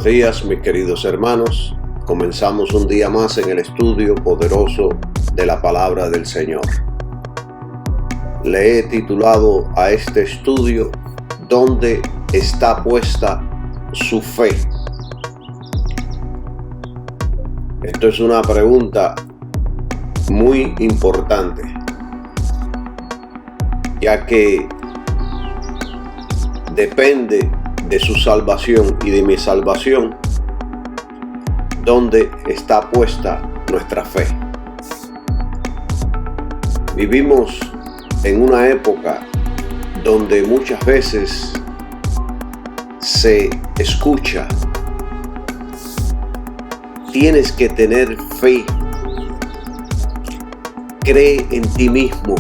Buenos días, mis queridos hermanos. Comenzamos un día más en el estudio poderoso de la palabra del Señor. Le he titulado a este estudio ¿Dónde está puesta su fe? Esto es una pregunta muy importante, ya que depende de su salvación y de mi salvación, ¿dónde está puesta nuestra fe? Vivimos en una época donde muchas veces se escucha: tienes que tener fe, cree en ti mismo,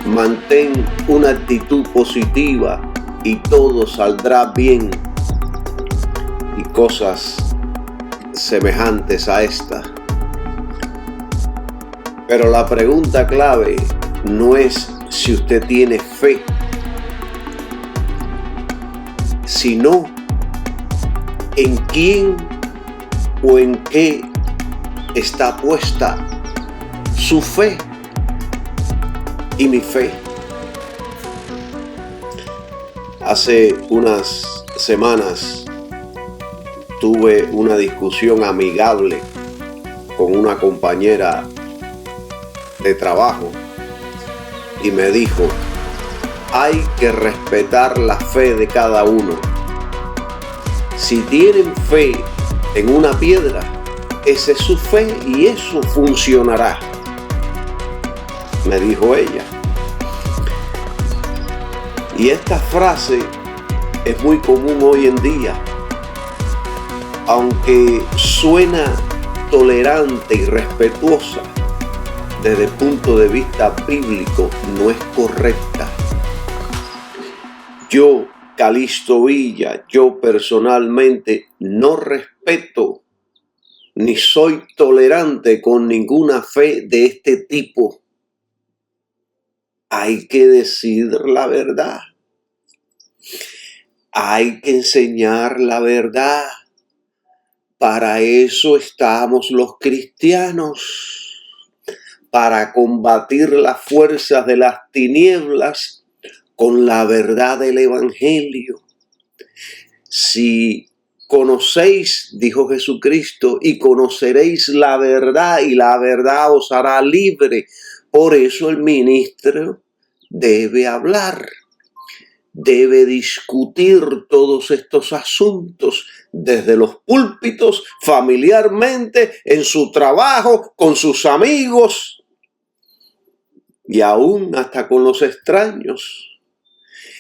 mantén una actitud positiva y todo saldrá bien, y cosas semejantes a esta. Pero la pregunta clave no es si usted tiene fe, sino en quién o en qué está puesta su fe y mi fe. Hace unas semanas tuve una discusión amigable con una compañera de trabajo y me dijo: hay que respetar la fe de cada uno. Si tienen fe en una piedra, esa es su fe y eso funcionará, me dijo ella. Y esta frase es muy común hoy en día. Aunque suena tolerante y respetuosa, desde el punto de vista bíblico no es correcta. Yo, Calixto Villa, yo personalmente no respeto ni soy tolerante con ninguna fe de este tipo. Hay que decir la verdad. Hay que enseñar la verdad. Para eso estamos los cristianos, para combatir las fuerzas de las tinieblas con la verdad del Evangelio. Si conocéis, dijo Jesucristo, y conoceréis la verdad, y la verdad os hará libre. Por eso el ministro debe hablar, debe discutir todos estos asuntos desde los púlpitos, familiarmente, en su trabajo, con sus amigos y aún hasta con los extraños.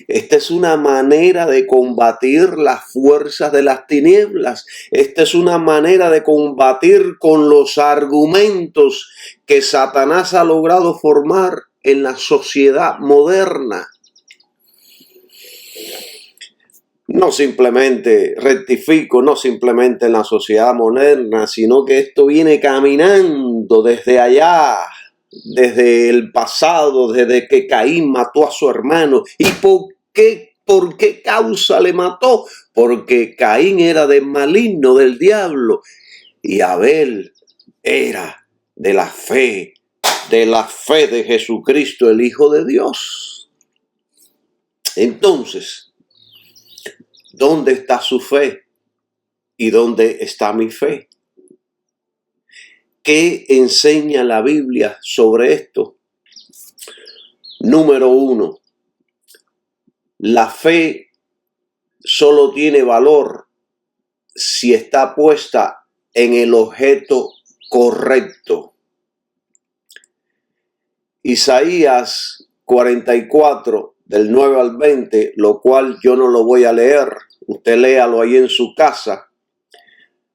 Esta es una manera de combatir las fuerzas de las tinieblas. Esta es una manera de combatir con los argumentos que Satanás ha logrado formar en la sociedad moderna. No simplemente en la sociedad moderna, sino que esto viene caminando desde allá, desde el pasado, desde que Caín mató a su hermano. ¿Y por qué causa le mató? Porque Caín era del maligno, del diablo, y Abel era de la fe de Jesucristo, el Hijo de Dios. Entonces, ¿dónde está su fe? ¿Y dónde está mi fe? ¿Qué enseña la Biblia sobre esto? Número 1. La fe solo tiene valor si está puesta en el objeto correcto. Isaías 44, del 9 al 20, lo cual yo no lo voy a leer. Usted léalo ahí en su casa,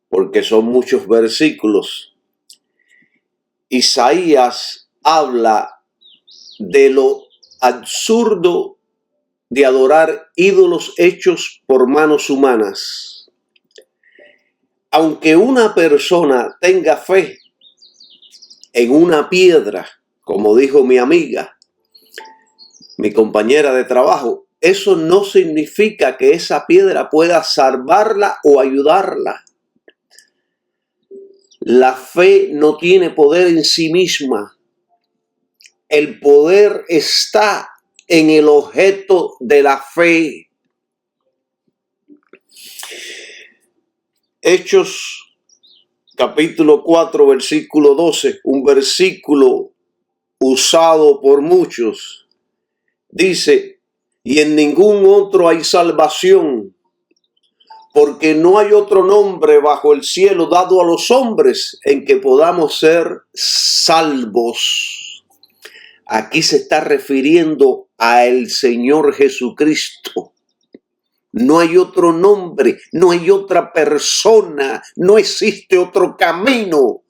porque son muchos versículos. Isaías habla de lo absurdo de adorar ídolos hechos por manos humanas. Aunque una persona tenga fe en una piedra, como dijo mi amiga, mi compañera de trabajo, eso no significa que esa piedra pueda salvarla o ayudarla. La fe no tiene poder en sí misma. El poder está en el objeto de la fe. Hechos capítulo 4, versículo 12, un versículo usado por muchos. Dice, y en ningún otro hay salvación, porque no hay otro nombre bajo el cielo dado a los hombres en que podamos ser salvos. Aquí se está refiriendo al Señor Jesucristo. No hay otro nombre, no hay otra persona, no existe otro camino.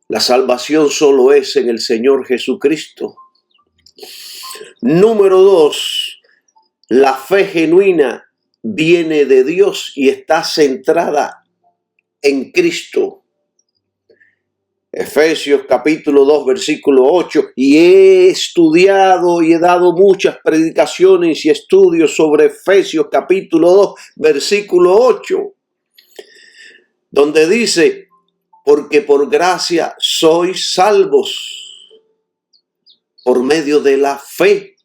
La salvación solo es en el Señor Jesucristo. Número 2, la fe genuina viene de Dios y está centrada en Cristo. Efesios capítulo 2, versículo 8. Y he estudiado y he dado muchas predicaciones y estudios sobre Efesios capítulo 2, versículo 8. Donde dice, porque por gracia sois salvos por medio de la fe.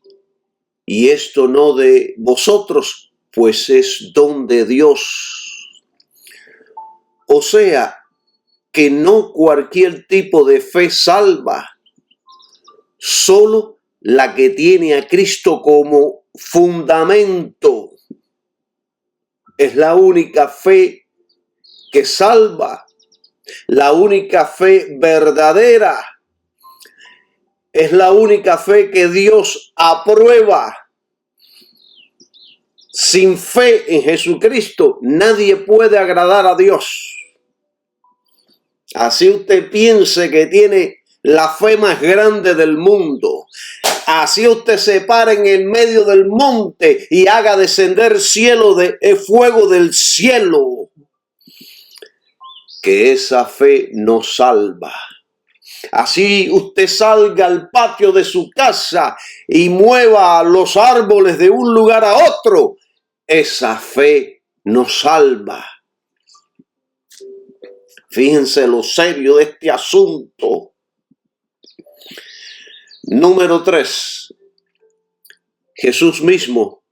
Y esto no de vosotros, pues es don de Dios. O sea, que no cualquier tipo de fe salva, solo la que tiene a Cristo como fundamento. Es la única fe que salva, la única fe verdadera. Es la única fe que Dios aprueba. Sin fe en Jesucristo, nadie puede agradar a Dios. Así usted piense que tiene la fe más grande del mundo. Así usted se para en el medio del monte y haga descender fuego del cielo. Que esa fe no salva. Así usted salga al patio de su casa y mueva los árboles de un lugar a otro. Esa fe no salva. Fíjense lo serio de este asunto. Número 3. Jesús mismo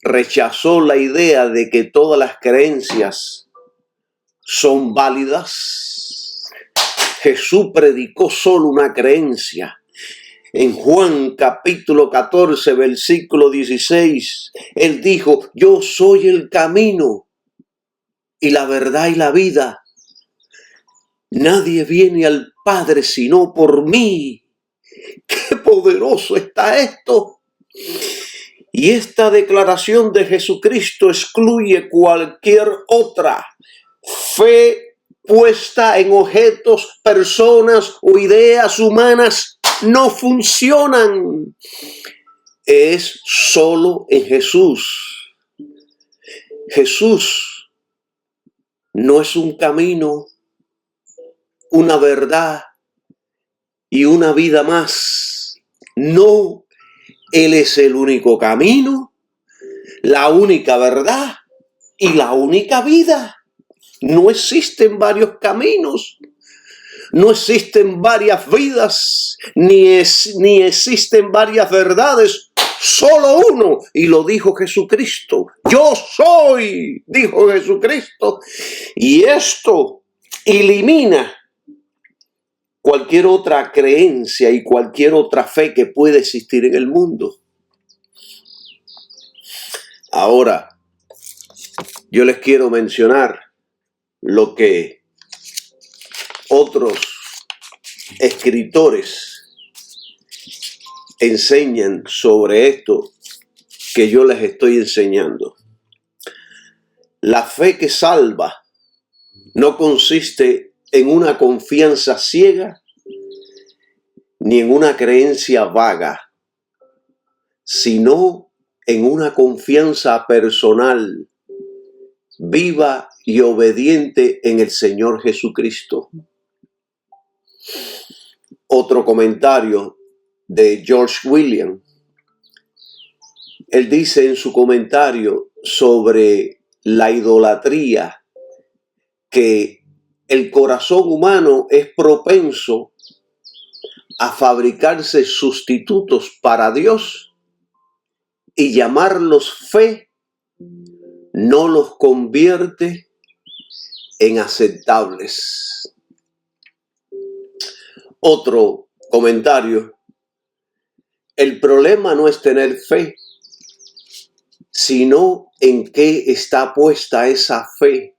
rechazó la idea de que todas las creencias son válidas. Jesús predicó solo una creencia. En Juan capítulo 14, versículo 16, Él dijo, yo soy el camino y la verdad y la vida. Nadie viene al Padre sino por mí. ¡Qué poderoso está esto! Y esta declaración de Jesucristo excluye cualquier otra fe puesta en objetos, personas o ideas humanas. No funcionan. Es solo en Jesús. Jesús no es un camino, una verdad y una vida más. No, Él es el único camino, la única verdad y la única vida. No existen varios caminos, no existen varias vidas, ni existen varias verdades, solo uno. Y lo dijo Jesucristo. Yo soy, dijo Jesucristo. Y esto elimina cualquier otra creencia y cualquier otra fe que pueda existir en el mundo. Ahora, yo les quiero mencionar lo que otros escritores enseñan sobre esto que yo les estoy enseñando. La fe que salva no consiste en una confianza ciega ni en una creencia vaga, sino en una confianza personal, viva y obediente en el Señor Jesucristo. Otro comentario de George William Él dice en su comentario sobre la idolatría que el corazón humano es propenso a fabricarse sustitutos para Dios y llamarlos fe no los convierte en aceptables. Otro comentario: el problema no es tener fe, sino en qué está puesta esa fe.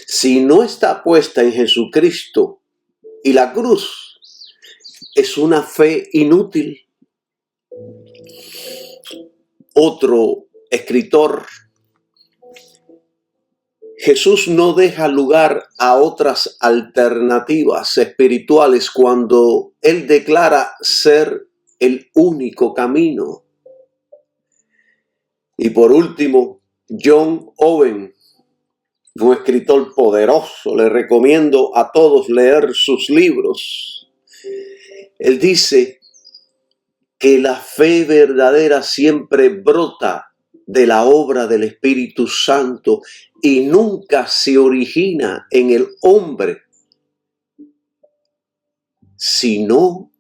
Si no está puesta en Jesucristo y la cruz, es una fe inútil. Otro escritor: Jesús no deja lugar a otras alternativas espirituales cuando Él declara ser el único camino. Y por último, John Owen, un escritor poderoso, le recomiendo a todos leer sus libros. Él dice que la fe verdadera siempre brota de la obra del Espíritu Santo y nunca se origina en el hombre, sino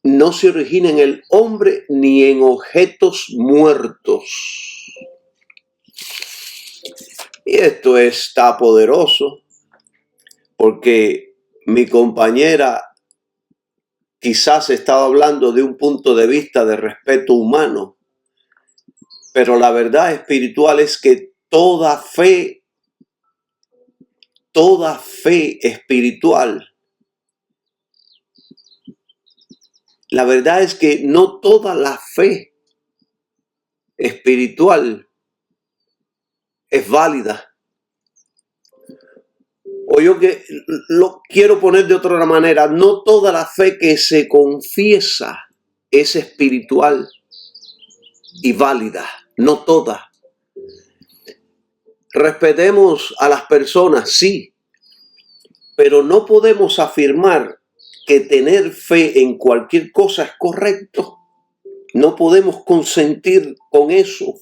no se origina en el hombre ni en objetos muertos. Y esto está poderoso porque mi compañera quizás estaba hablando de un punto de vista de respeto humano, pero la verdad espiritual es que toda fe espiritual, la verdad es que no toda la fe espiritual es válida. O yo que lo quiero poner de otra manera, no toda la fe que se confiesa es espiritual y válida, no toda. Respetemos a las personas, sí, pero no podemos afirmar que tener fe en cualquier cosa es correcto. No podemos consentir con eso.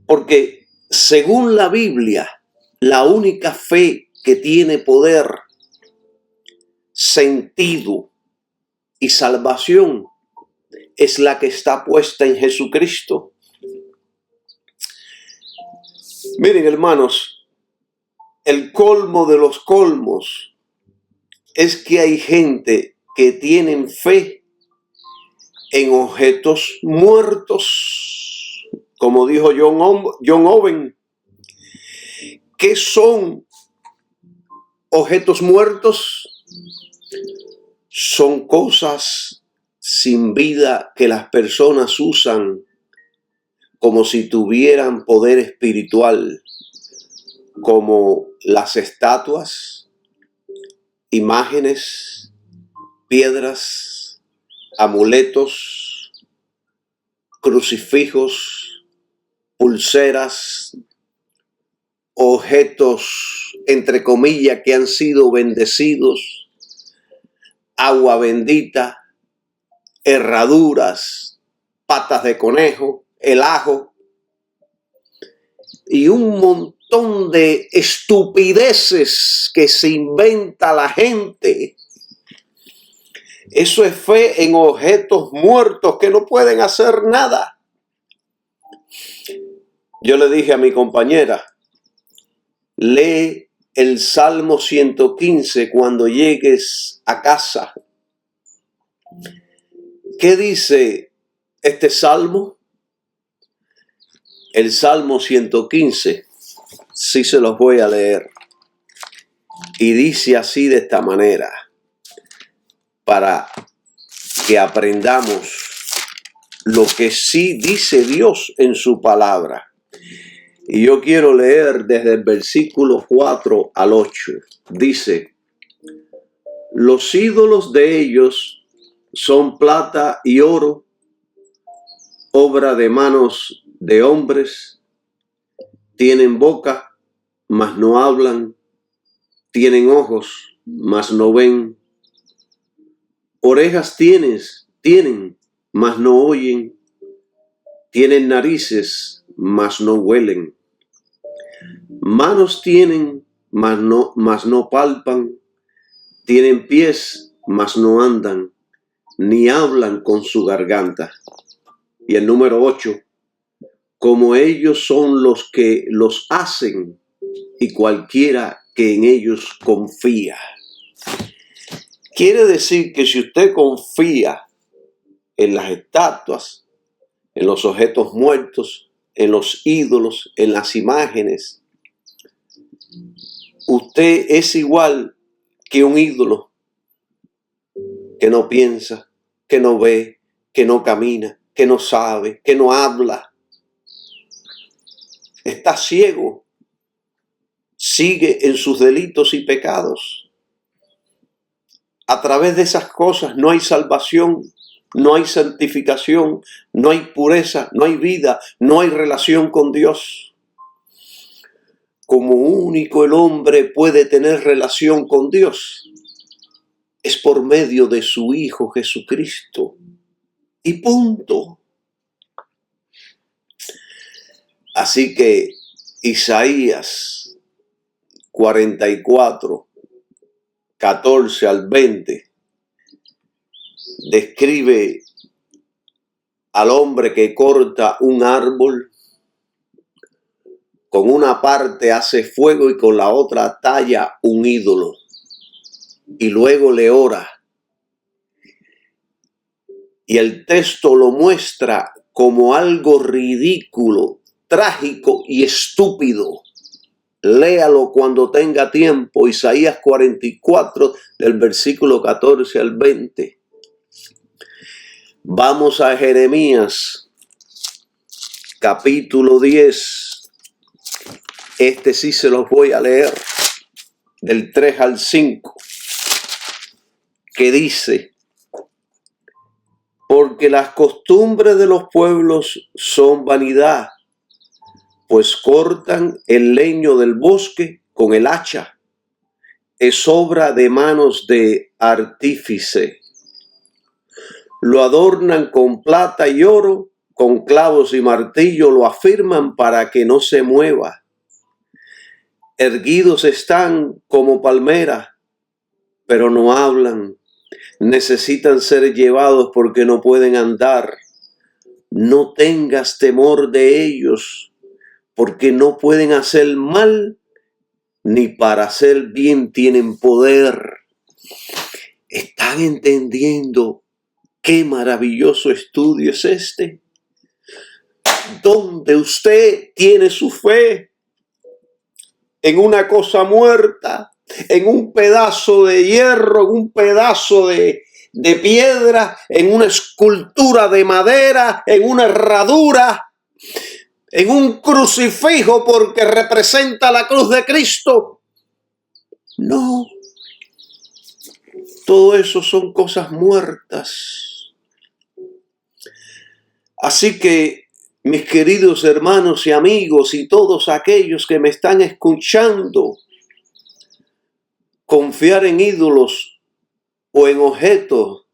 Porque según la Biblia, la única fe que tiene poder, sentido y salvación es la que está puesta en Jesucristo. Miren, hermanos, el colmo de los colmos es que hay gente que tienen fe en objetos muertos, como dijo John Owen. ¿Qué son objetos muertos? Son cosas sin vida que las personas usan como si tuvieran poder espiritual, como las estatuas, imágenes, piedras, amuletos, crucifijos, pulseras, objetos, entre comillas, que han sido bendecidos, agua bendita, herraduras, patas de conejo, el ajo y un montón de estupideces que se inventa la gente. Eso es fe en objetos muertos que no pueden hacer nada. Yo le dije a mi compañera, lee el Salmo 115 cuando llegues a casa. ¿Qué dice este salmo? El Salmo 115, sí se los voy a leer. Y dice así de esta manera, para que aprendamos lo que sí dice Dios en su palabra. Y yo quiero leer desde el versículo 4 al 8. Dice, los ídolos de ellos son plata y oro, obra de manos de hombres. Tienen boca, mas no hablan. Tienen ojos, mas no ven. Orejas tienen, mas no oyen, tienen narices, mas no huelen, manos tienen, mas no palpan, tienen pies, mas no andan, ni hablan con su garganta. Y el número 8, como ellos son los que los hacen, y cualquiera que en ellos confía. Quiere decir que si usted confía en las estatuas, en los objetos muertos, en los ídolos, en las imágenes, usted es igual que un ídolo que no piensa, que no ve, que no camina, que no sabe, que no habla. Está ciego, sigue en sus delitos y pecados. A través de esas cosas no hay salvación, no hay santificación, no hay pureza, no hay vida, no hay relación con Dios. Como único el hombre puede tener relación con Dios, es por medio de su Hijo Jesucristo. Y punto. Así que Isaías 44, 14 al 20, describe al hombre que corta un árbol, con una parte hace fuego y con la otra talla un ídolo, y luego le ora. Y el texto lo muestra como algo ridículo, trágico y estúpido. Léalo cuando tenga tiempo, Isaías 44, del versículo 14 al 20. Vamos a Jeremías, capítulo 10. Este sí se los voy a leer, del 3 al 5, que dice: porque las costumbres de los pueblos son vanidad, pues cortan el leño del bosque con el hacha, es obra de manos de artífice. Lo adornan con plata y oro, con clavos y martillo lo afirman para que no se mueva. Erguidos están como palmeras, pero no hablan. Necesitan ser llevados porque no pueden andar. No tengas temor de ellos, porque no pueden hacer mal, ni para hacer bien tienen poder. ¿Están entendiendo qué maravilloso estudio es este? Donde usted tiene su fe en una cosa muerta, en un pedazo de hierro, en un pedazo de piedra, en una escultura de madera, en una herradura, en un crucifijo porque representa la cruz de Cristo. No, todo eso son cosas muertas. Así que, mis queridos hermanos y amigos y todos aquellos que me están escuchando, confiar en ídolos o en objetos.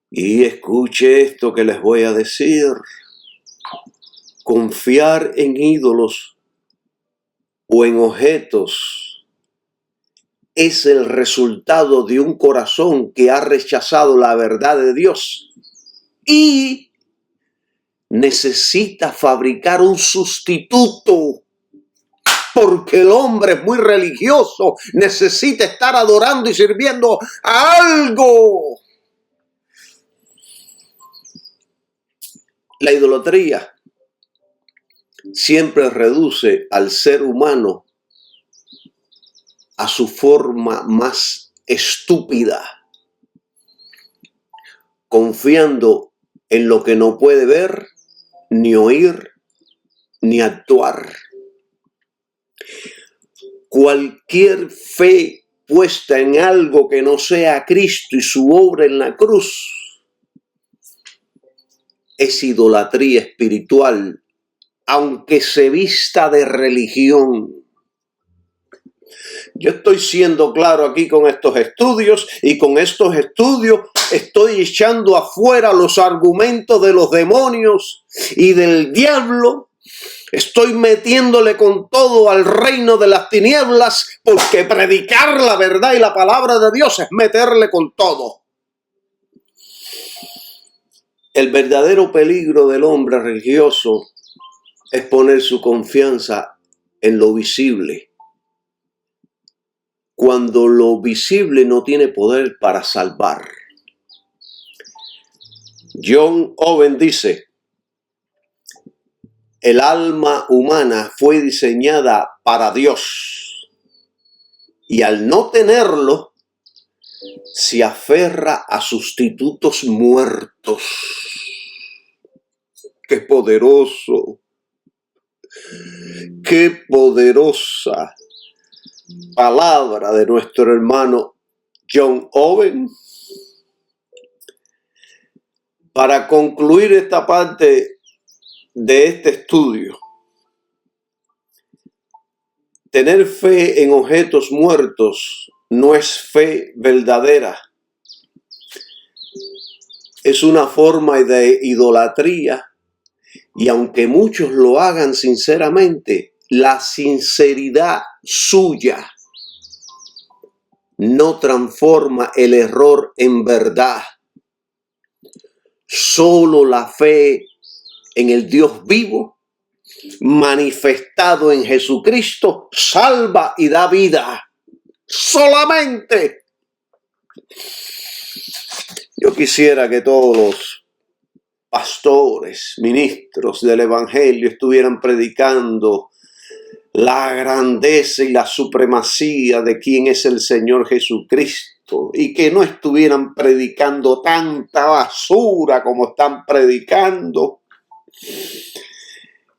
Y escuche esto que les voy a decir. Confiar en ídolos o en objetos es el resultado de un corazón que ha rechazado la verdad de Dios y necesita fabricar un sustituto. Porque el hombre es muy religioso, necesita estar adorando y sirviendo a algo. La idolatría siempre reduce al ser humano a su forma más estúpida, confiando en lo que no puede ver, ni oír, ni actuar. Cualquier fe puesta en algo que no sea Cristo y su obra en la cruz es idolatría espiritual, aunque se vista de religión. Yo estoy siendo claro aquí con estos estudios, y con estos estudios estoy echando afuera los argumentos de los demonios y del diablo. Estoy metiéndole con todo al reino de las tinieblas, porque predicar la verdad y la palabra de Dios es meterle con todo. El verdadero peligro del hombre religioso es poner su confianza en lo visible, cuando lo visible no tiene poder para salvar. John Owen dice: el alma humana fue diseñada para Dios y al no tenerlo, se aferra a sustitutos muertos. ¡Qué poderoso! ¡Qué poderosa palabra de nuestro hermano John Owen! Para concluir esta parte de este estudio, tener fe en objetos muertos no es fe verdadera. Es una forma de idolatría, y aunque muchos lo hagan sinceramente, la sinceridad suya no transforma el error en verdad. Solo la fe en el Dios vivo, manifestado en Jesucristo, salva y da vida. Solamente. Yo quisiera que todos los pastores, ministros del Evangelio estuvieran predicando la grandeza y la supremacía de quién es el Señor Jesucristo, y que no estuvieran predicando tanta basura como están predicando,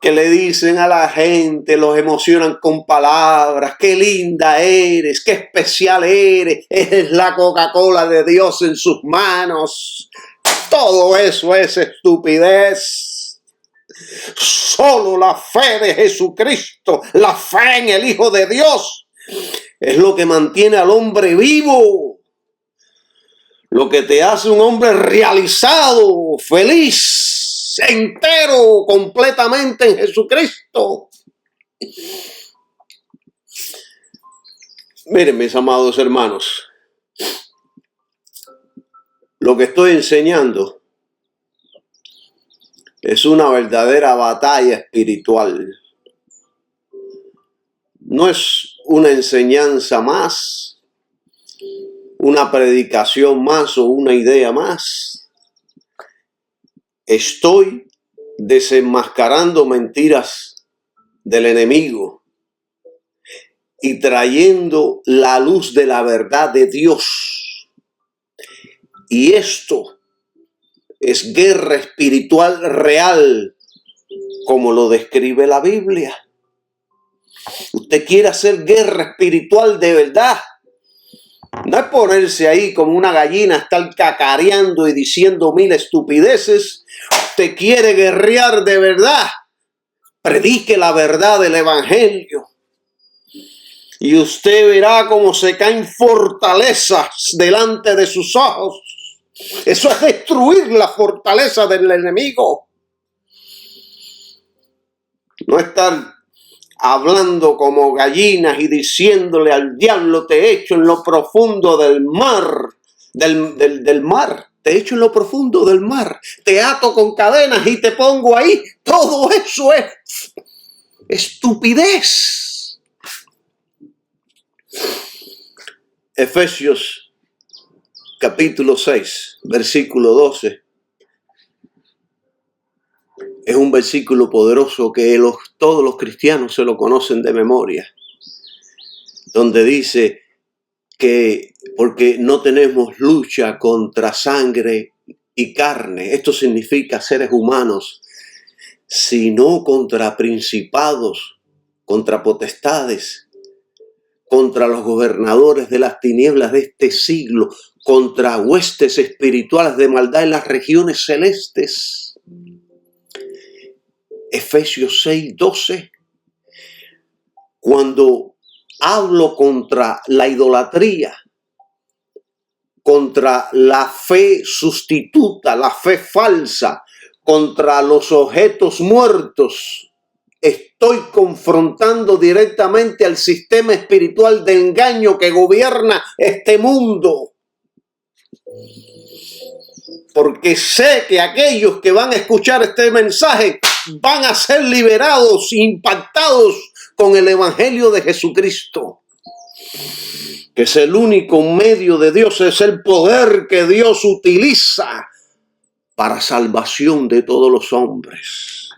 que le dicen a la gente, los emocionan con palabras: qué linda eres, qué especial eres la Coca-Cola de Dios en sus manos. Todo eso es estupidez. Solo la fe de Jesucristo, la fe en el Hijo de Dios, es lo que mantiene al hombre vivo, lo que te hace un hombre realizado, feliz, entero, completamente en Jesucristo. Miren, mis amados hermanos, lo que estoy enseñando es una verdadera batalla espiritual. No es una enseñanza más, una predicación más o una idea más. Estoy desenmascarando mentiras del enemigo y trayendo la luz de la verdad de Dios. Y esto es guerra espiritual real, como lo describe la Biblia. Usted quiere hacer guerra espiritual de verdad. No es ponerse ahí como una gallina, estar cacareando y diciendo mil estupideces. Usted quiere guerrear de verdad. Predique la verdad del Evangelio. Y usted verá cómo se caen fortalezas delante de sus ojos. Eso es destruir la fortaleza del enemigo. No estar hablando como gallinas y diciéndole al diablo: te echo en lo profundo del mar, del mar, te echo en lo profundo del mar, te ato con cadenas y te pongo ahí. Todo eso es estupidez. Efesios capítulo 6, versículo 12. Es un versículo poderoso que todos los cristianos se lo conocen de memoria, donde dice que porque no tenemos lucha contra sangre y carne, esto significa seres humanos, sino contra principados, contra potestades, contra los gobernadores de las tinieblas de este siglo, contra huestes espirituales de maldad en las regiones celestes. Efesios 6:12. Cuando hablo contra la idolatría, contra la fe sustituta, la fe falsa, contra los objetos muertos. Estoy confrontando directamente al sistema espiritual de engaño que gobierna este mundo. Porque sé que aquellos que van a escuchar este mensaje van a ser liberados, impactados con el Evangelio de Jesucristo, que es el único medio de Dios, es el poder que Dios utiliza para salvación de todos los hombres.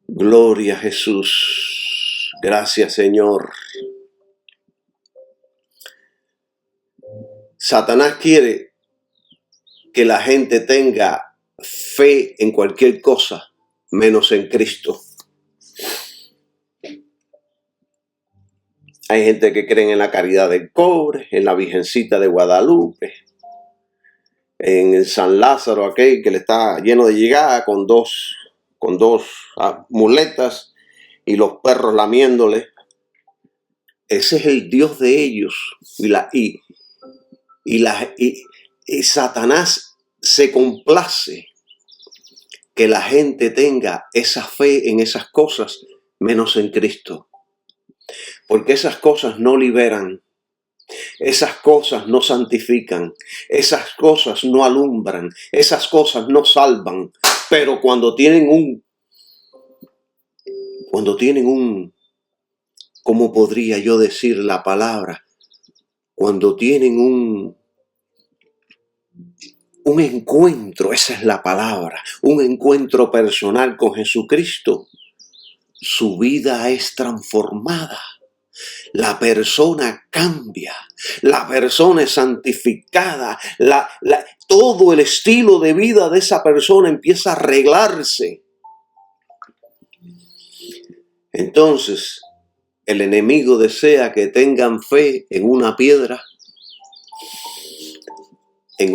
Gloria a Jesús. Gracias, Señor. Satanás quiere que la gente tenga fe en cualquier cosa, menos en Cristo. Hay gente que cree en la caridad del cobre, en la Virgencita de Guadalupe, en el San Lázaro, aquel que le está lleno de llegada con dos muletas y los perros lamiéndole. Ese es el Dios de ellos. Y Satanás se complace que la gente tenga esa fe en esas cosas, menos en Cristo. Porque esas cosas no liberan, esas cosas no santifican, esas cosas no alumbran, esas cosas no salvan. Pero cuando tienen un, ¿cómo podría yo decir la palabra? Cuando tienen un encuentro, esa es la palabra, un encuentro personal con Jesucristo, su vida es transformada. La persona cambia, la persona es santificada, todo el estilo de vida de esa persona empieza a arreglarse. Entonces, el enemigo desea que tengan fe en una piedra, en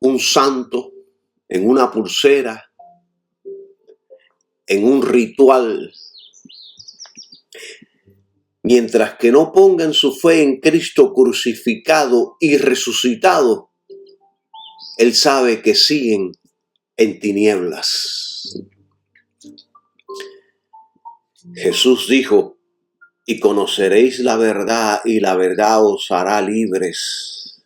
un santo, en una pulsera, en un ritual. Mientras que no pongan su fe en Cristo crucificado y resucitado, Él sabe que siguen en tinieblas. Jesús dijo, y conoceréis la verdad, y la verdad os hará libres.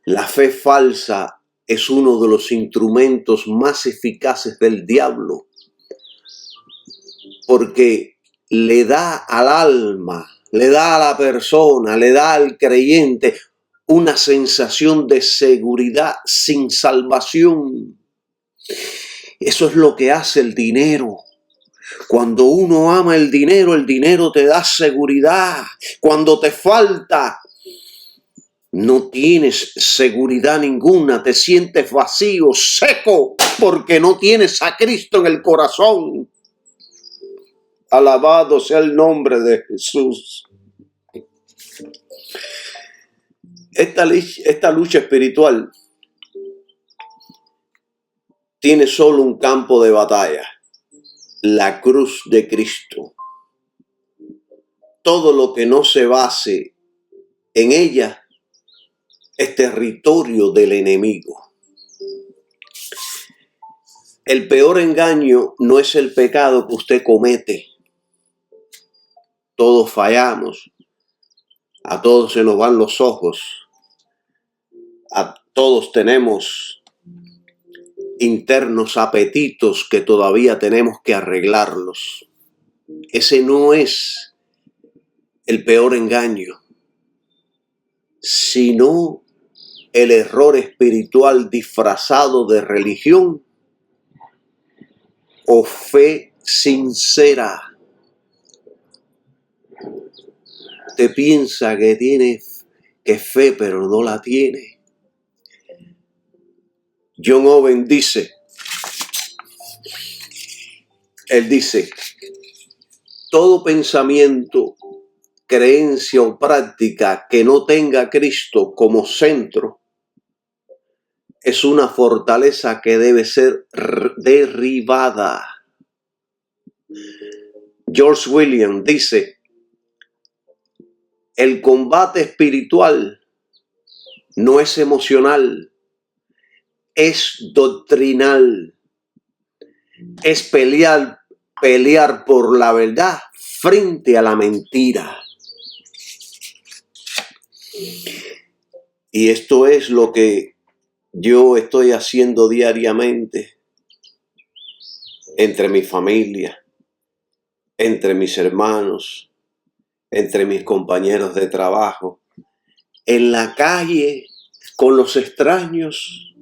La fe falsa es uno de los instrumentos más eficaces del diablo, porque le da al alma, le da a la persona, le da al creyente una sensación de seguridad sin salvación. Eso es lo que hace el dinero. Cuando uno ama el dinero te da seguridad. Cuando te falta, no tienes seguridad ninguna, te sientes vacío, seco, porque no tienes a Cristo en el corazón. Alabado sea el nombre de Jesús. Esta lucha espiritual tiene solo un campo de batalla: la cruz de Cristo. Todo lo que no se base en ella es territorio del enemigo. El peor engaño no es el pecado que usted comete. Todos fallamos, a todos se nos van los ojos, a todos tenemos internos apetitos que todavía tenemos que arreglarlos. Ese no es el peor engaño, sino el error espiritual disfrazado de religión o fe sincera. Usted piensa que tiene fe, pero no la tiene. John Owen dice, todo pensamiento, creencia o práctica que no tenga a Cristo como centro es una fortaleza que debe ser derribada. George Williams dice, el combate espiritual no es emocional, es doctrinal, es pelear por la verdad frente a la mentira. Y esto es lo que yo estoy haciendo diariamente entre mi familia, entre mis hermanos, entre mis compañeros de trabajo, en la calle, con los extraños,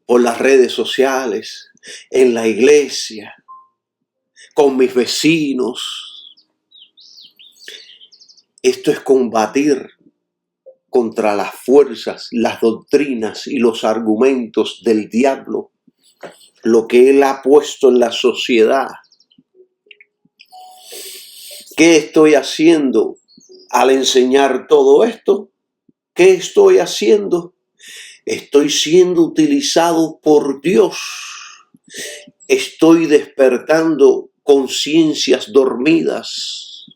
por las redes sociales, en la iglesia, con mis vecinos. Esto es combatir contra las fuerzas, las doctrinas y los argumentos del diablo, lo que él ha puesto en la sociedad. ¿Qué estoy haciendo al enseñar todo esto? ¿Qué estoy haciendo? Estoy siendo utilizado por Dios. Estoy despertando conciencias dormidas.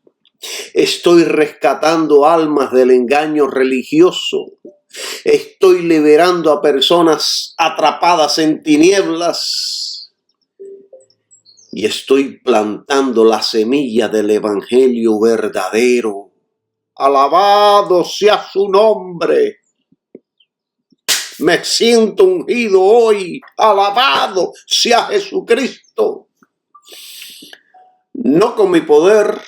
Estoy rescatando almas del engaño religioso. Estoy liberando a personas atrapadas en tinieblas. Y estoy plantando la semilla del evangelio verdadero. Alabado sea su nombre. Me siento ungido hoy. Alabado sea Jesucristo. No con mi poder,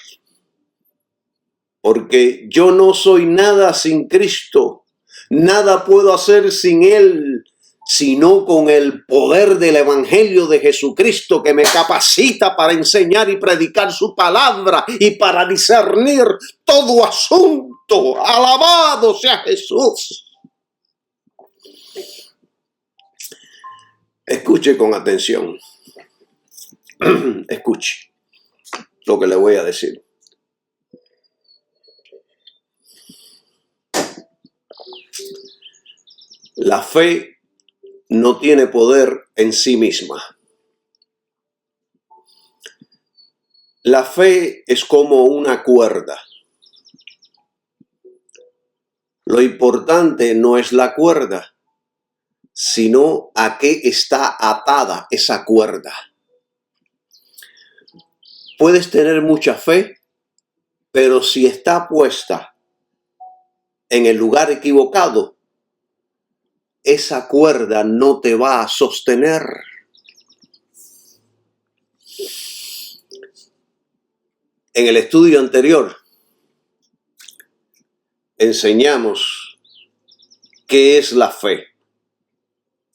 porque yo no soy nada sin Cristo. Nada puedo hacer sin Él, sino con el poder del Evangelio de Jesucristo que me capacita para enseñar y predicar su palabra y para discernir todo asunto. Alabado sea Jesús. Escuche con atención. Escuche lo que le voy a decir. La fe no tiene poder en sí misma. La fe es como una cuerda. Lo importante no es la cuerda, sino a qué está atada esa cuerda. Puedes tener mucha fe, pero si está puesta en el lugar equivocado, esa cuerda no te va a sostener. En el estudio anterior enseñamos qué es la fe.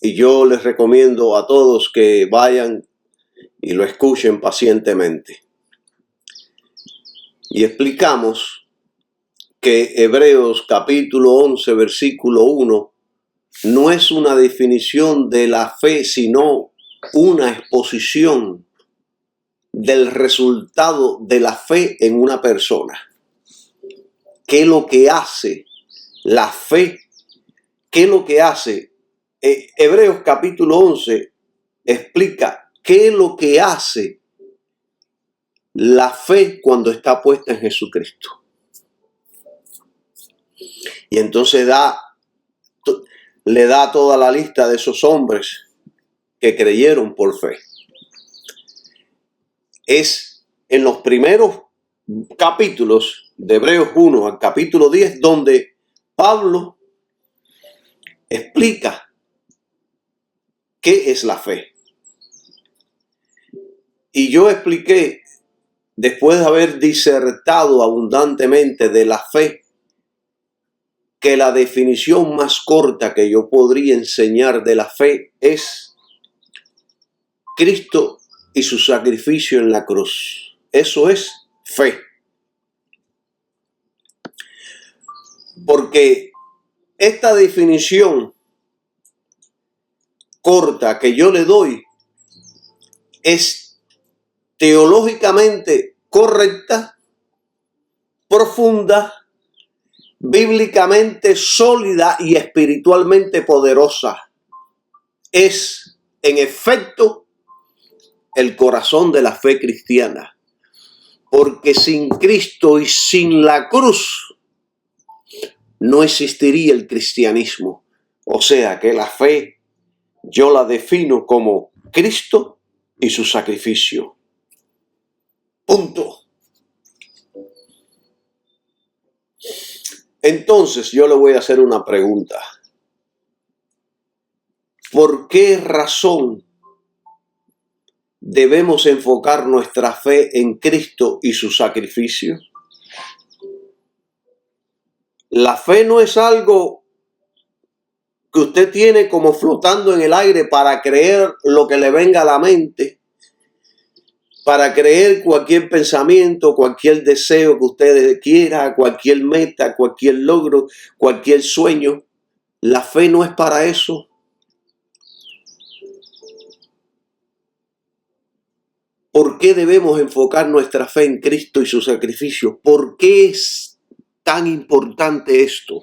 Y yo les recomiendo a todos que vayan y lo escuchen pacientemente. Y explicamos que Hebreos capítulo 11, versículo 1, no es una definición de la fe, sino una exposición del resultado de la fe en una persona. ¿Qué es lo que hace la fe? ¿Qué es lo que hace? Hebreos capítulo 11 explica qué es lo que hace la fe cuando está puesta en Jesucristo. Y entonces le da toda la lista de esos hombres que creyeron por fe. Es en los primeros capítulos de Hebreos 1 al capítulo 10 donde Pablo explica qué es la fe. Y yo expliqué, después de haber disertado abundantemente de la fe, que la definición más corta que yo podría enseñar de la fe es Cristo y su sacrificio en la cruz. Eso es fe. Porque esta definición corta que yo le doy es teológicamente correcta, profunda, bíblicamente sólida y espiritualmente poderosa. Es, en efecto, el corazón de la fe cristiana. Porque sin Cristo y sin la cruz no existiría el cristianismo. O sea que la fe yo la defino como Cristo y su sacrificio. Punto. Entonces yo le voy a hacer una pregunta. ¿Por qué razón debemos enfocar nuestra fe en Cristo y su sacrificio? La fe no es algo que usted tiene como flotando en el aire para creer lo que le venga a la mente, para creer cualquier pensamiento, cualquier deseo que usted quiera, cualquier meta, cualquier logro, cualquier sueño. La fe no es para eso. ¿Por qué debemos enfocar nuestra fe en Cristo y su sacrificio? ¿Por qué es tan importante esto?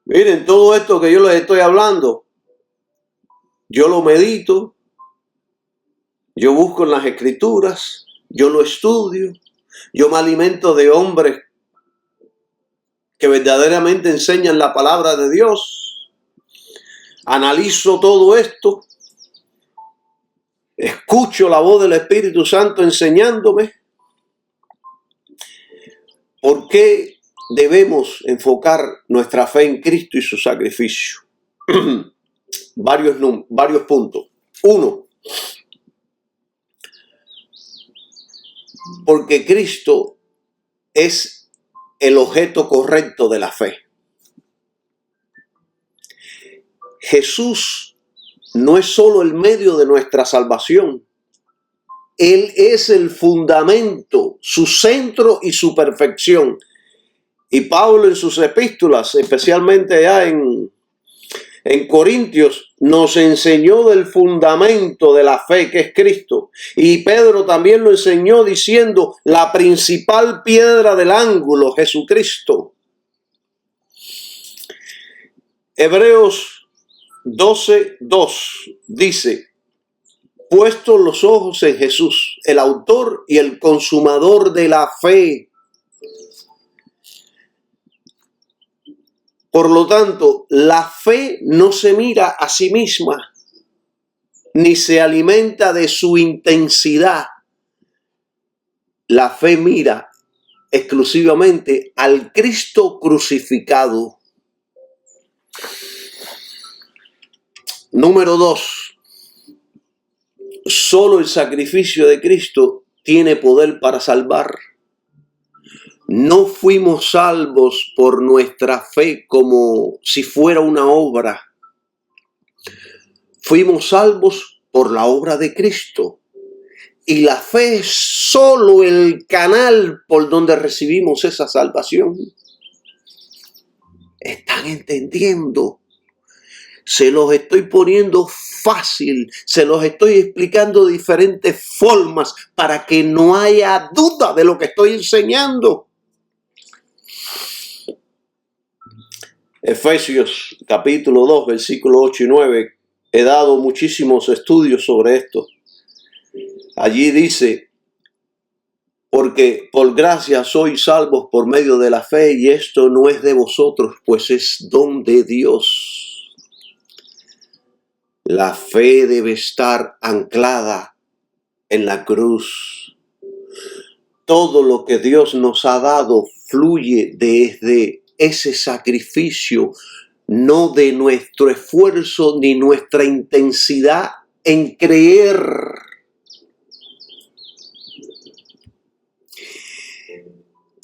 Miren, todo esto que yo les estoy hablando, yo lo medito, yo busco en las Escrituras, yo lo estudio, yo me alimento de hombres que verdaderamente enseñan la palabra de Dios, analizo todo esto, escucho la voz del Espíritu Santo enseñándome. ¿Por qué debemos enfocar nuestra fe en Cristo y su sacrificio? varios puntos. 1. Porque Cristo es el objeto correcto de la fe. Jesús no es solo el medio de nuestra salvación. Él es el fundamento, su centro y su perfección. Y Pablo en sus epístolas, especialmente ya en Corintios, nos enseñó del fundamento de la fe que es Cristo. Y Pedro también lo enseñó diciendo la principal piedra del ángulo, Jesucristo. Hebreos 12:2 dice: puestos los ojos en Jesús, el autor y el consumador de la fe. Por lo tanto, la fe no se mira a sí misma, ni se alimenta de su intensidad. La fe mira exclusivamente al Cristo crucificado. Número 2. Solo el sacrificio de Cristo tiene poder para salvar. No fuimos salvos por nuestra fe como si fuera una obra. Fuimos salvos por la obra de Cristo. Y la fe es solo el canal por donde recibimos esa salvación. ¿Están entendiendo? Se los estoy poniendo fácil, se los estoy explicando de diferentes formas para que no haya duda de lo que estoy enseñando. Efesios capítulo 2, versículos 8 y 9. He dado muchísimos estudios sobre esto. Allí dice: porque por gracia sois salvos por medio de la fe, y esto no es de vosotros, pues es don de Dios. La fe debe estar anclada en la cruz. Todo lo que Dios nos ha dado fluye desde ese sacrificio, no de nuestro esfuerzo ni nuestra intensidad en creer.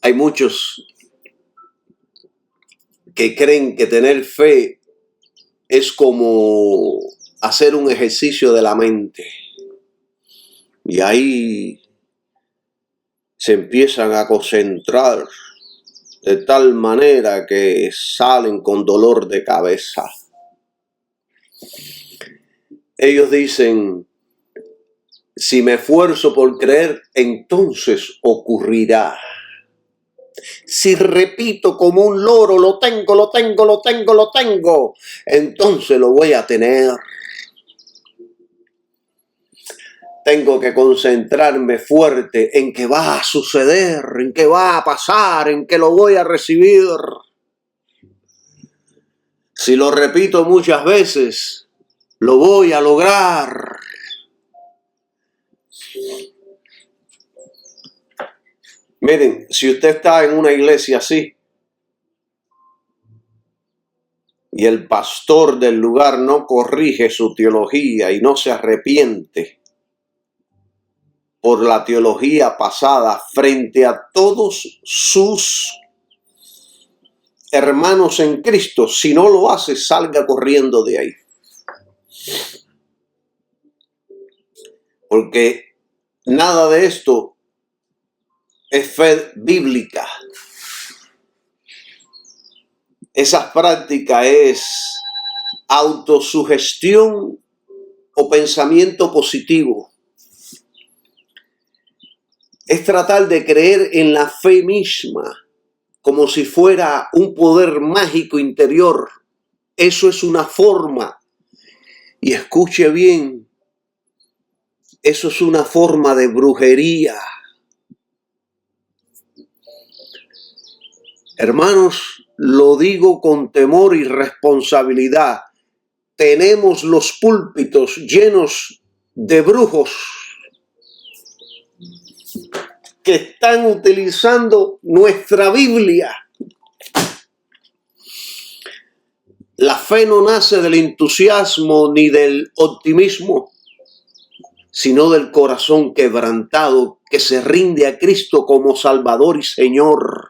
Hay muchos que creen que tener fe es como hacer un ejercicio de la mente. Y ahí se empiezan a concentrar de tal manera que salen con dolor de cabeza. Ellos dicen: si me esfuerzo por creer, entonces ocurrirá. Si repito como un loro, lo tengo, entonces lo voy a tener. tengo que concentrarme fuerte en que va a suceder, en que va a pasar, en que lo voy a recibir. Si lo repito muchas veces, lo voy a lograr. Miren, si usted está en una iglesia así y el pastor del lugar no corrige su teología y no se arrepiente por la teología pasada frente a todos sus hermanos en Cristo, si no lo hace, salga corriendo de ahí. Porque nada de esto es fe bíblica. Esa práctica es autosugestión o pensamiento positivo. Es tratar de creer en la fe misma como si fuera un poder mágico interior. Eso es una forma, y escuche bien, eso es una forma de brujería. Hermanos, lo digo con temor y responsabilidad. Tenemos los púlpitos llenos de brujos que están utilizando nuestra Biblia. La fe no nace del entusiasmo ni del optimismo, sino del corazón quebrantado que se rinde a Cristo como Salvador y Señor.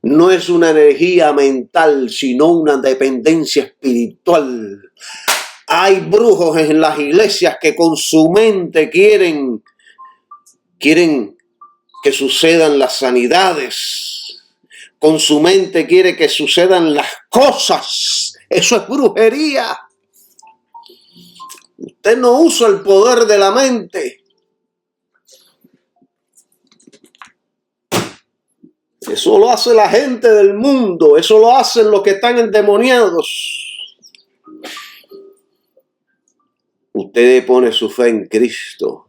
No es una energía mental, sino una dependencia espiritual. Hay brujos en las iglesias que con su mente quieren que sucedan las sanidades. Con su mente quiere que sucedan las cosas. Eso es brujería. Usted no usa el poder de la mente. Eso lo hace la gente del mundo. Eso lo hacen los que están endemoniados. Usted pone su fe en Cristo.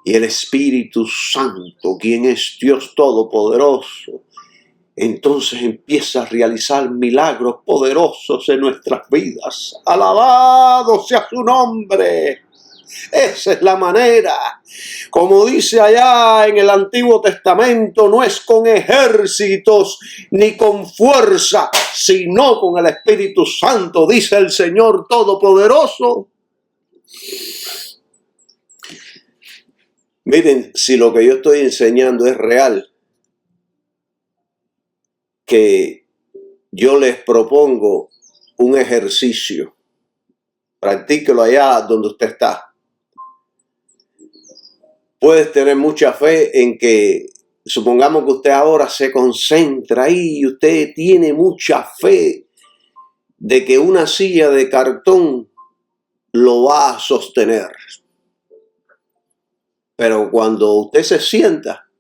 Y el Espíritu Santo, quien es Dios Todopoderoso, entonces empieza a realizar milagros poderosos en nuestras vidas. ¡Alabado sea su nombre! Esa es la manera. Como dice allá en el Antiguo Testamento, no es con ejércitos ni con fuerza, sino con el Espíritu Santo, dice el Señor Todopoderoso. Miren, si lo que yo estoy enseñando es real, que yo les propongo un ejercicio. Practíquelo allá donde usted está. Puedes tener mucha fe en que, supongamos que usted ahora se concentra ahí y usted tiene mucha fe de que una silla de cartón lo va a sostener. Pero cuando usted se sienta,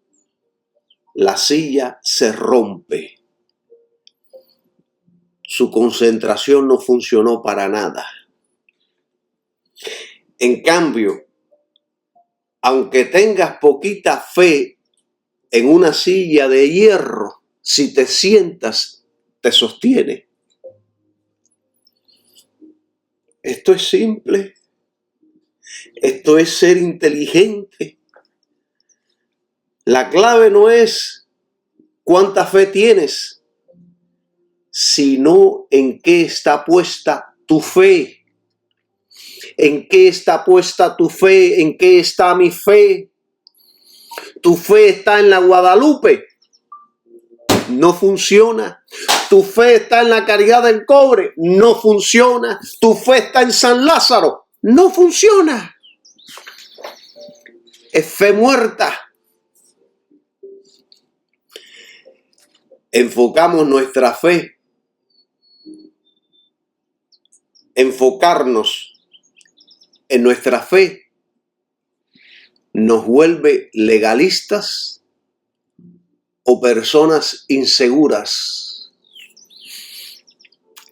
la silla se rompe. Su concentración no funcionó para nada. En cambio, aunque tengas poquita fe en una silla de hierro, si te sientas, te sostiene. Esto es simple. Esto es ser inteligente. La clave no es cuánta fe tienes, sino en qué está puesta tu fe. ¿En qué está puesta tu fe? ¿En qué está mi fe? ¿Tu fe está en la Guadalupe? No funciona. ¿Tu fe está en la Caridad del Cobre? No funciona. ¿Tu fe está en San Lázaro? No funciona. Es fe muerta. Enfocamos nuestra fe. Enfocarnos en nuestra fe nos vuelve legalistas o personas inseguras.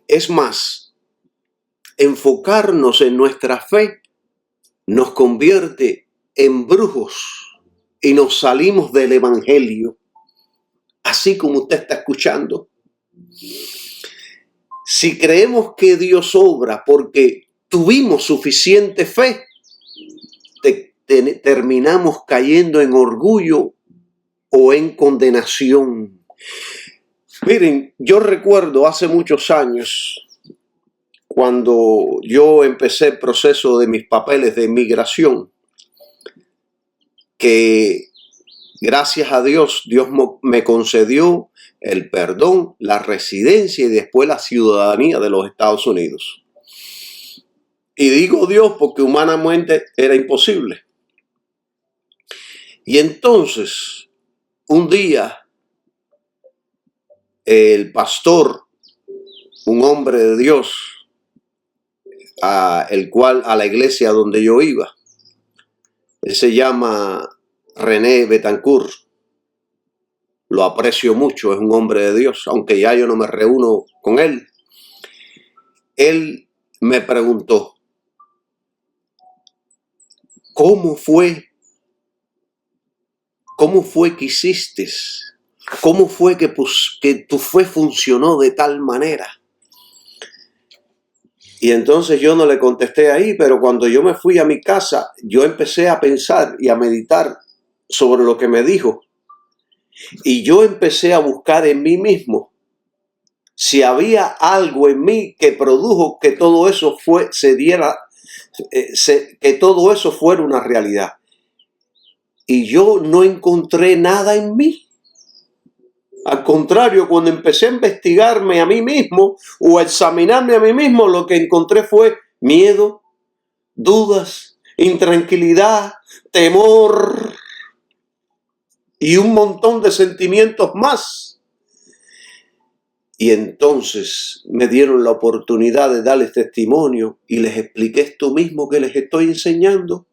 Es más, enfocarnos en nuestra fe nos convierte en brujos y nos salimos del evangelio, así como usted está escuchando. Si creemos que Dios obra porque tuvimos suficiente fe, terminamos cayendo en orgullo o en condenación. Miren, yo recuerdo hace muchos años, cuando yo empecé el proceso de mis papeles de inmigración, que gracias a Dios, Dios me concedió el perdón, la residencia y después la ciudadanía de los Estados Unidos. Y digo Dios porque humanamente era imposible. Y entonces, un día, el pastor, un hombre de Dios, a la iglesia donde yo iba, él se llama René Betancourt, lo aprecio mucho, es un hombre de Dios, aunque ya yo no me reúno con él. Él me preguntó, ¿cómo fue que hiciste? ¿Cómo fue que tu fe funcionó de tal manera? Y entonces yo no le contesté ahí, pero cuando yo me fui a mi casa, yo empecé a pensar y a meditar sobre lo que me dijo. Y yo empecé a buscar en mí mismo si había algo en mí que produjo que todo eso que todo eso fuera una realidad. Y yo no encontré nada en mí. Al contrario, cuando empecé a investigarme a mí mismo o a examinarme a mí mismo, lo que encontré fue miedo, dudas, intranquilidad, temor y un montón de sentimientos más. Y entonces me dieron la oportunidad de darles testimonio y les expliqué esto mismo que les estoy enseñando.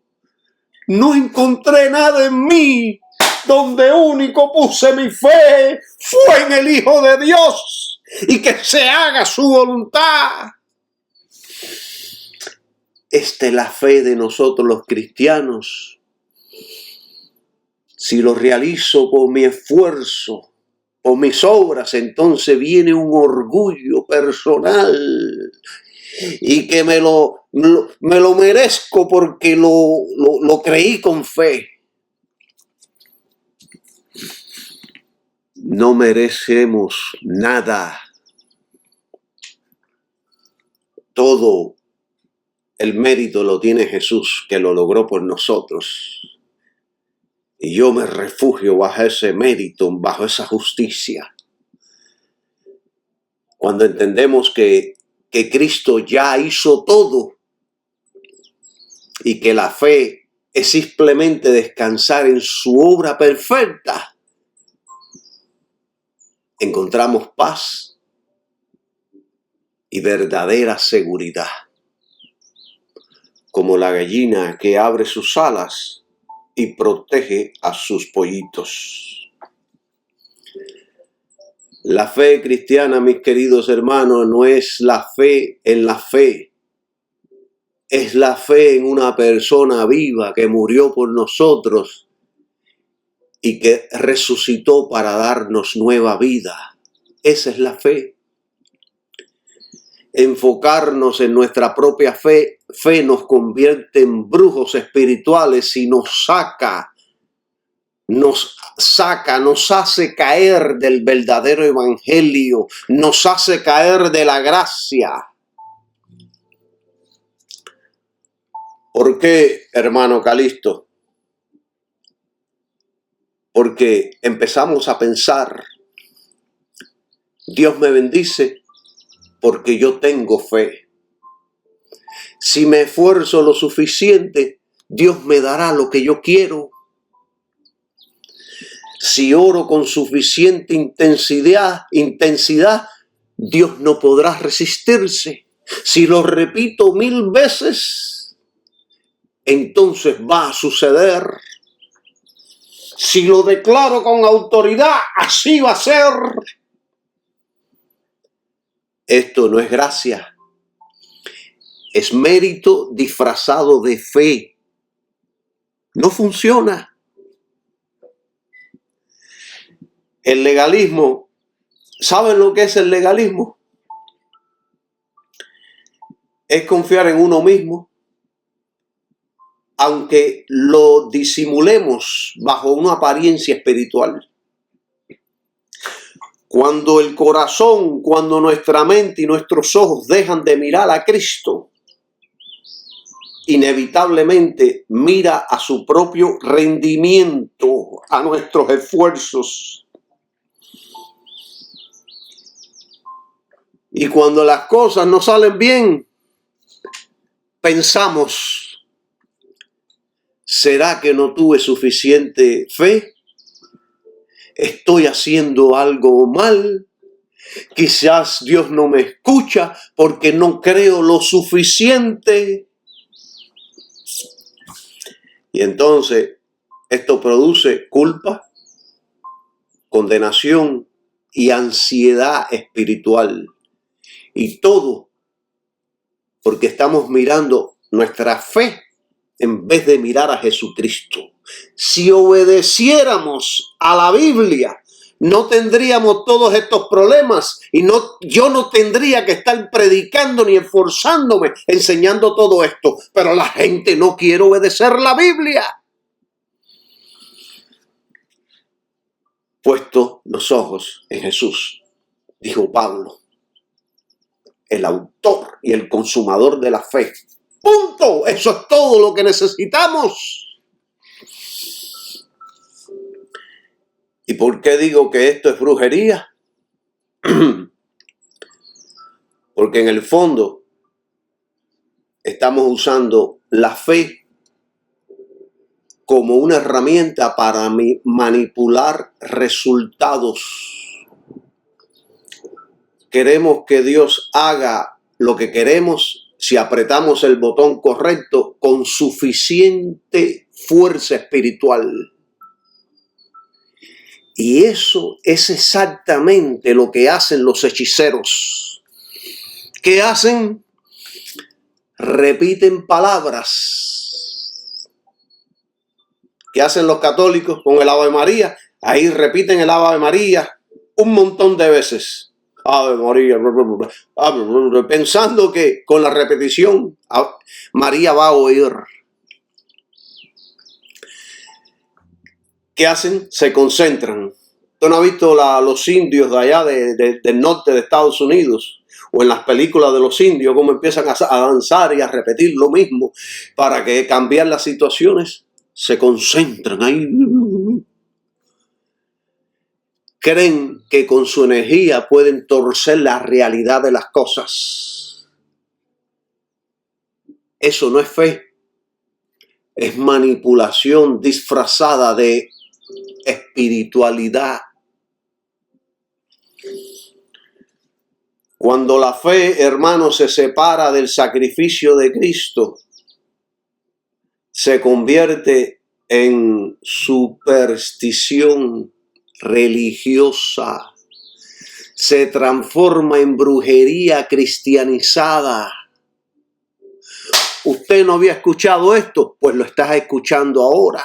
No encontré nada en mí. Donde único puse mi fe fue en el Hijo de Dios y que se haga su voluntad. Esta es la fe de nosotros los cristianos. Si lo realizo por mi esfuerzo, por mis obras, entonces viene un orgullo personal y que me lo merezco porque lo creí con fe. No merecemos nada. Todo el mérito lo tiene Jesús, que lo logró por nosotros. Y yo me refugio bajo ese mérito, bajo esa justicia. Cuando entendemos que Cristo ya hizo todo y que la fe es simplemente descansar en su obra perfecta, encontramos paz y verdadera seguridad. Como la gallina que abre sus alas y protege a sus pollitos. La fe cristiana, mis queridos hermanos, no es la fe en la fe. Es la fe en una persona viva que murió por nosotros y que resucitó para darnos nueva vida. Esa es la fe. Enfocarnos en nuestra propia fe nos convierte en brujos espirituales y nos hace caer del verdadero evangelio, nos hace caer de la gracia. ¿Por qué, hermano Calixto? Porque empezamos a pensar, Dios me bendice porque yo tengo fe. Si me esfuerzo lo suficiente, Dios me dará lo que yo quiero. Si oro con suficiente intensidad, Dios no podrá resistirse. Si lo repito 1000 veces, entonces va a suceder. Si lo declaro con autoridad, así va a ser. Esto no es gracia. Es mérito disfrazado de fe. No funciona. El legalismo, ¿saben lo que es el legalismo? Es confiar en uno mismo, aunque lo disimulemos bajo una apariencia espiritual. Cuando el corazón, cuando nuestra mente y nuestros ojos dejan de mirar a Cristo, inevitablemente mira a su propio rendimiento, a nuestros esfuerzos. Y cuando las cosas no salen bien, pensamos, ¿será que no tuve suficiente fe? ¿Estoy haciendo algo mal? Quizás Dios no me escucha porque no creo lo suficiente. Y entonces esto produce culpa, condenación y ansiedad espiritual. Y todo porque estamos mirando nuestra fe en vez de mirar a Jesucristo. Si obedeciéramos a la Biblia, no tendríamos todos estos problemas y yo no tendría que estar predicando ni esforzándome enseñando todo esto. Pero la gente no quiere obedecer la Biblia. Puesto los ojos en Jesús, dijo Pablo, el autor y el consumador de la fe. ¡Punto! Eso es todo lo que necesitamos. ¿Y por qué digo que esto es brujería? Porque en el fondo estamos usando la fe como una herramienta para manipular resultados. Queremos que Dios haga lo que queremos si apretamos el botón correcto con suficiente fuerza espiritual. Y eso es exactamente lo que hacen los hechiceros. ¿Qué hacen? Repiten palabras. ¿Qué hacen los católicos con el Ave María? Ahí repiten el Ave María un montón de veces. Ave María, pensando que con la repetición María va a oír. ¿Qué hacen? Se concentran. ¿Tú no has visto los indios de allá del norte de Estados Unidos? O en las películas de los indios, cómo empiezan a danzar y a repetir lo mismo para que cambiar las situaciones. Se concentran ahí. Creen que con su energía pueden torcer la realidad de las cosas. Eso no es fe. Es manipulación disfrazada de espiritualidad. Cuando la fe, hermanos, se separa del sacrificio de Cristo, se convierte en superstición religiosa, se transforma en brujería cristianizada. ¿Usted no había escuchado esto? Pues lo estás escuchando ahora.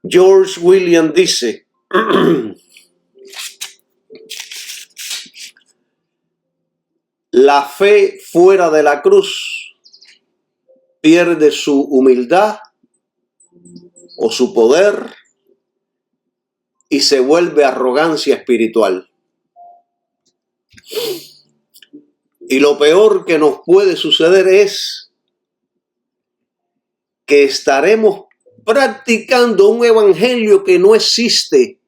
George William dice, la fe fuera de la cruz pierde su humildad o su poder y se vuelve arrogancia espiritual. Y lo peor que nos puede suceder es que estaremos practicando un evangelio que no existe,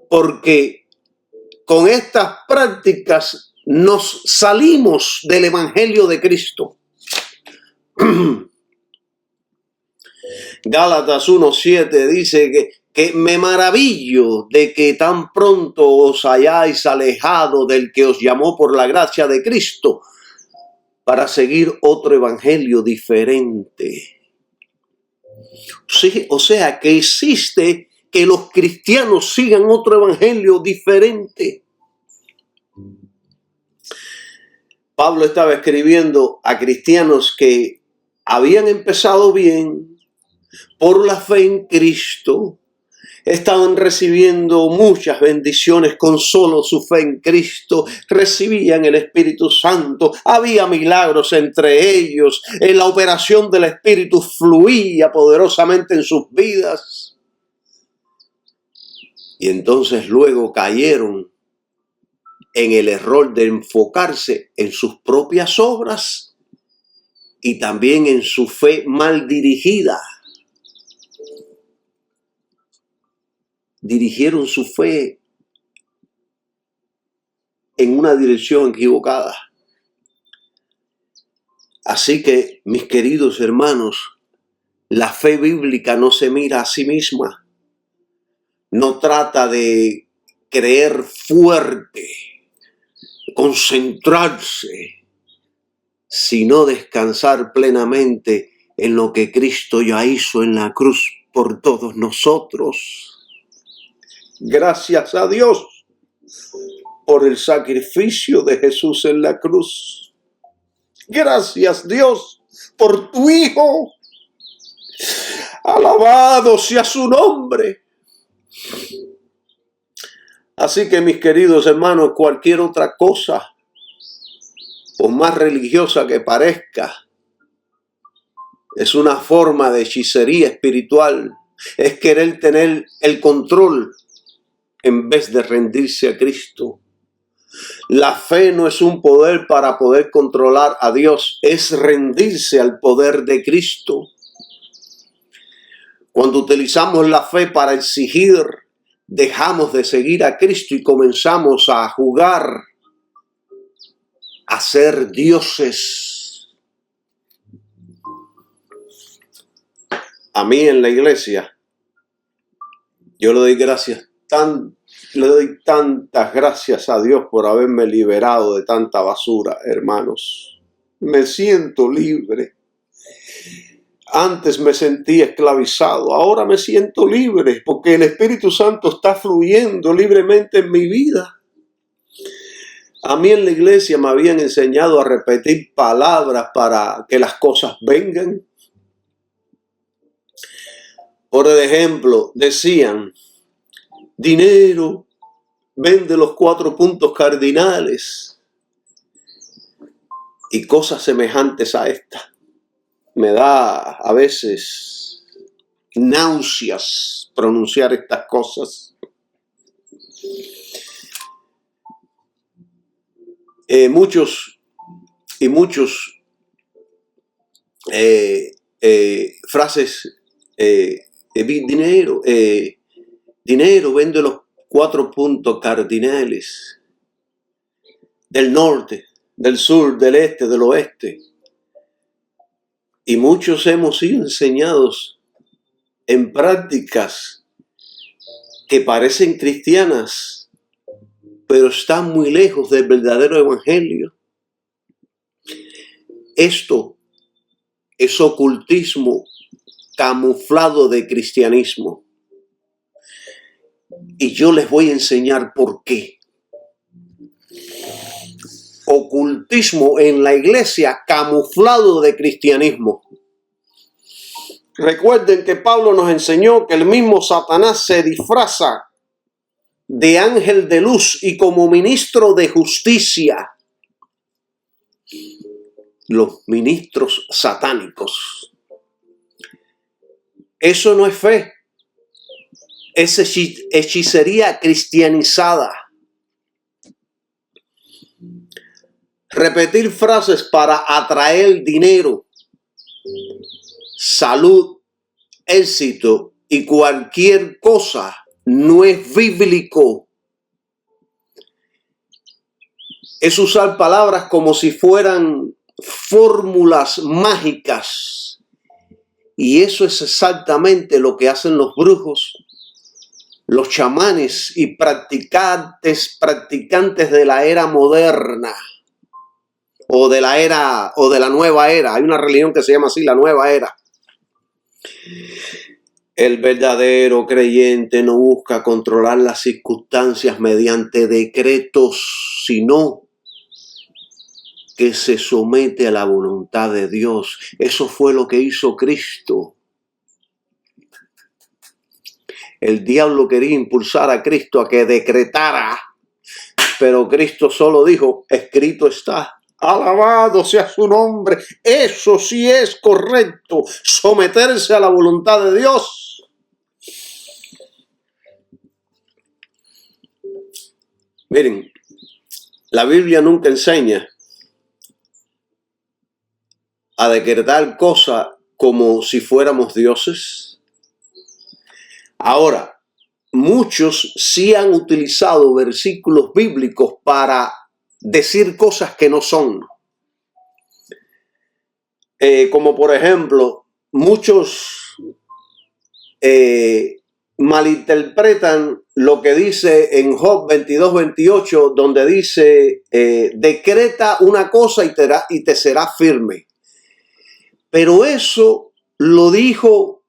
porque con estas prácticas nos salimos del evangelio de Cristo. Gálatas 1:7 dice que me maravillo de que tan pronto os hayáis alejado del que os llamó por la gracia de Cristo para seguir otro evangelio diferente. Sí, o sea, que existe que los cristianos sigan otro evangelio diferente. Pablo estaba escribiendo a cristianos que habían empezado bien por la fe en Cristo, estaban recibiendo muchas bendiciones con solo su fe en Cristo, recibían el Espíritu Santo, había milagros entre ellos, la operación del Espíritu fluía poderosamente en sus vidas. Y entonces luego cayeron en el error de enfocarse en sus propias obras y también en su fe mal dirigida. Dirigieron su fe en una dirección equivocada. Así que, mis queridos hermanos, la fe bíblica no se mira a sí misma, no trata de creer fuerte, concentrarse, sino descansar plenamente en lo que Cristo ya hizo en la cruz por todos nosotros. Gracias a Dios por el sacrificio de Jesús en la cruz. Gracias, Dios, por tu Hijo. Alabado sea su nombre. Así que, mis queridos hermanos, cualquier otra cosa, por más religiosa que parezca, es una forma de hechicería espiritual. Es querer tener el control en vez de rendirse a Cristo. La fe no es un poder para poder controlar a Dios, es rendirse al poder de Cristo. Cuando utilizamos la fe para exigir, dejamos de seguir a Cristo y comenzamos a jugar, a ser dioses. A mí en la iglesia, yo le doy tantas gracias a Dios por haberme liberado de tanta basura, hermanos. Me siento libre. Antes me sentía esclavizado, ahora me siento libre porque el Espíritu Santo está fluyendo libremente en mi vida. A mí en la iglesia me habían enseñado a repetir palabras para que las cosas vengan. Por ejemplo, decían: dinero, vende los 4 puntos cardinales y cosas semejantes a esta. Me da a veces náuseas pronunciar estas cosas. Muchos frases, dinero, vende los 4 puntos cardinales del norte, del sur, del este, del oeste. Y muchos hemos sido enseñados en prácticas que parecen cristianas, pero están muy lejos del verdadero evangelio. Esto es ocultismo camuflado de cristianismo. Y yo les voy a enseñar por qué. Ocultismo en la iglesia camuflado de cristianismo. Recuerden que Pablo nos enseñó que el mismo Satanás se disfraza de ángel de luz y como ministro de justicia. Los ministros satánicos. Eso no es fe. Es hechicería cristianizada. Repetir frases para atraer dinero, salud, éxito y cualquier cosa no es bíblico. Es usar palabras como si fueran fórmulas mágicas. Y eso es exactamente lo que hacen los brujos, los chamanes y practicantes de la era moderna. O de la nueva era. Hay una religión que se llama así, la nueva era. El verdadero creyente no busca controlar las circunstancias mediante decretos, sino que se somete a la voluntad de Dios. Eso fue lo que hizo Cristo. El diablo quería impulsar a Cristo a que decretara, pero Cristo solo dijo, escrito está. Alabado sea su nombre. Eso sí es correcto, someterse a la voluntad de Dios. Miren, la Biblia nunca enseña a decretar cosas como si fuéramos dioses. Ahora, muchos sí han utilizado versículos bíblicos para decir cosas que no son. Como por ejemplo, muchos malinterpretan lo que dice en Job 22:28, donde dice, decreta una cosa y te será firme. Pero eso lo dijo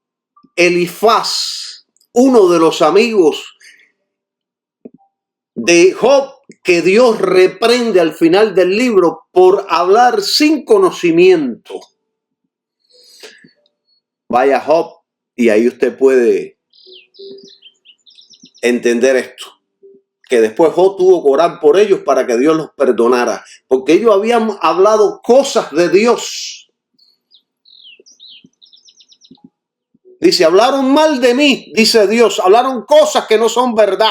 Elifaz, uno de los amigos de Job, que Dios reprende al final del libro por hablar sin conocimiento. Vaya Job, y ahí usted puede entender esto. Que después Job tuvo que orar por ellos para que Dios los perdonara. Porque ellos habían hablado cosas de Dios. Dice, hablaron mal de mí, dice Dios, hablaron cosas que no son verdad.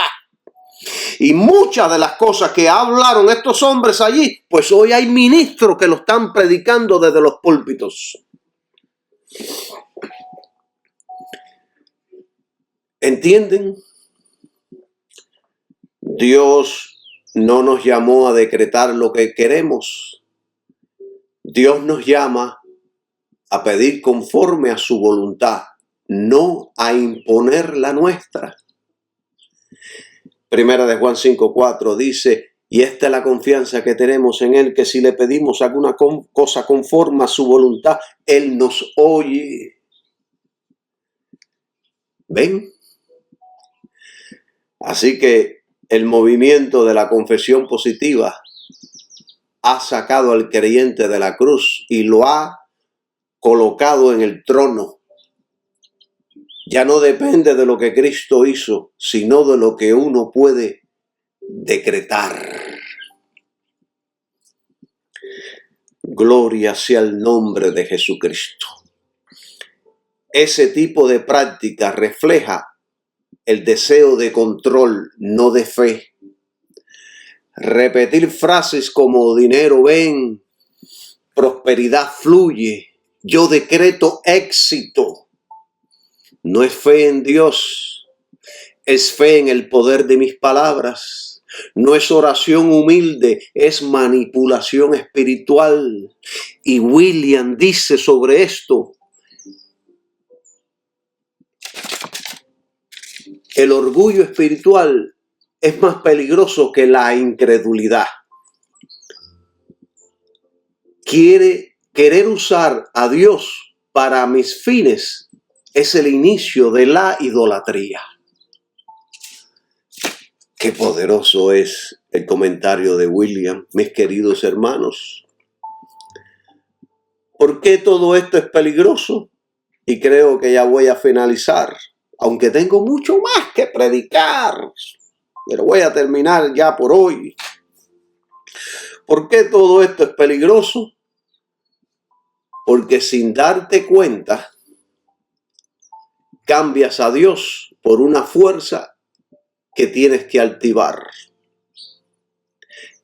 Y muchas de las cosas que hablaron estos hombres allí, pues hoy hay ministros que lo están predicando desde los púlpitos. ¿Entienden? Dios no nos llamó a decretar lo que queremos. Dios nos llama a pedir conforme a su voluntad, no a imponer la nuestra. Primera de Juan 5:4 dice, y esta es la confianza que tenemos en Él, que si le pedimos alguna cosa conforme a su voluntad, Él nos oye. ¿Ven? Así que el movimiento de la confesión positiva ha sacado al creyente de la cruz y lo ha colocado en el trono. Ya no depende de lo que Cristo hizo, sino de lo que uno puede decretar. Gloria sea el nombre de Jesucristo. Ese tipo de práctica refleja el deseo de control, no de fe. Repetir frases como dinero ven, prosperidad fluye, yo decreto éxito. No es fe en Dios, es fe en el poder de mis palabras. No es oración humilde, es manipulación espiritual. Y William dice sobre esto, el orgullo espiritual es más peligroso que la incredulidad. Querer usar a Dios para mis fines es el inicio de la idolatría. Qué poderoso es el comentario de William, mis queridos hermanos. ¿Por qué todo esto es peligroso? Y creo que ya voy a finalizar, aunque tengo mucho más que predicar, pero voy a terminar ya por hoy. ¿Por qué todo esto es peligroso? Porque sin darte cuenta, cambias a Dios por una fuerza que tienes que activar.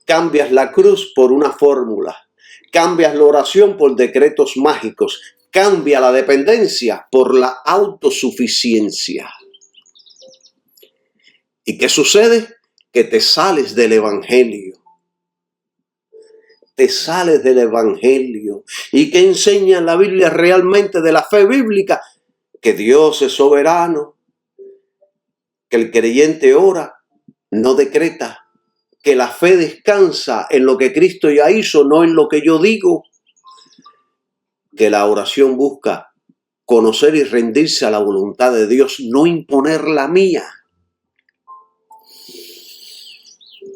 Cambias la cruz por una fórmula. Cambias la oración por decretos mágicos. Cambia la dependencia por la autosuficiencia. ¿Y qué sucede? Que te sales del evangelio. Te sales del evangelio. ¿Y qué enseña la Biblia realmente de la fe bíblica? Que Dios es soberano, que el creyente ora, no decreta, que la fe descansa en lo que Cristo ya hizo, no en lo que yo digo, que la oración busca conocer y rendirse a la voluntad de Dios, no imponer la mía.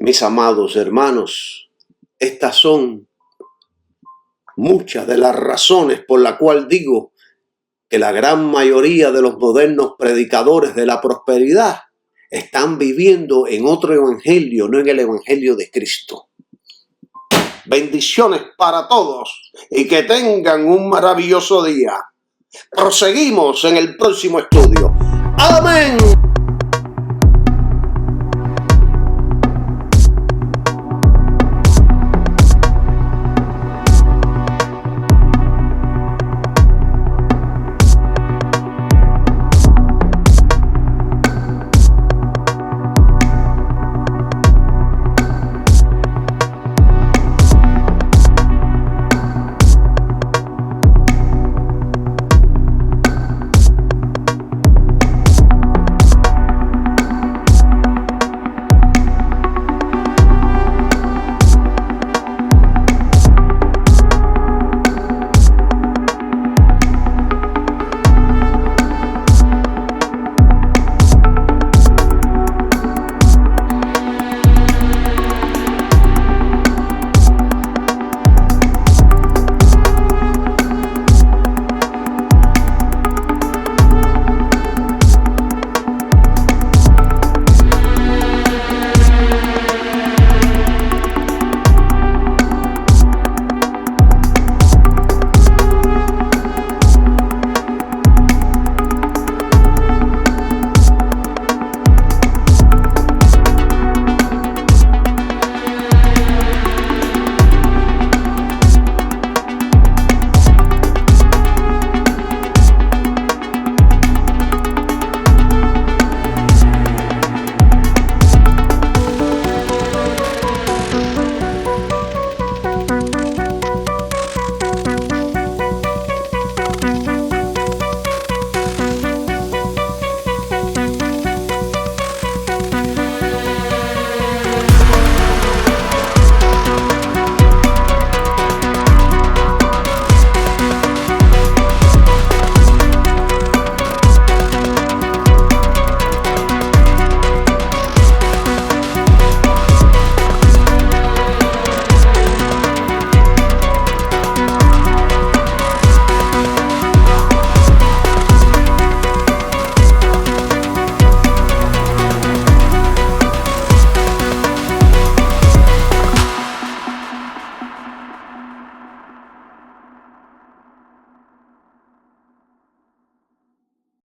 Mis amados hermanos, estas son muchas de las razones por las cuales digo que la gran mayoría de los modernos predicadores de la prosperidad están viviendo en otro evangelio, no en el evangelio de Cristo. Bendiciones para todos y que tengan un maravilloso día. Proseguimos en el próximo estudio. Amén.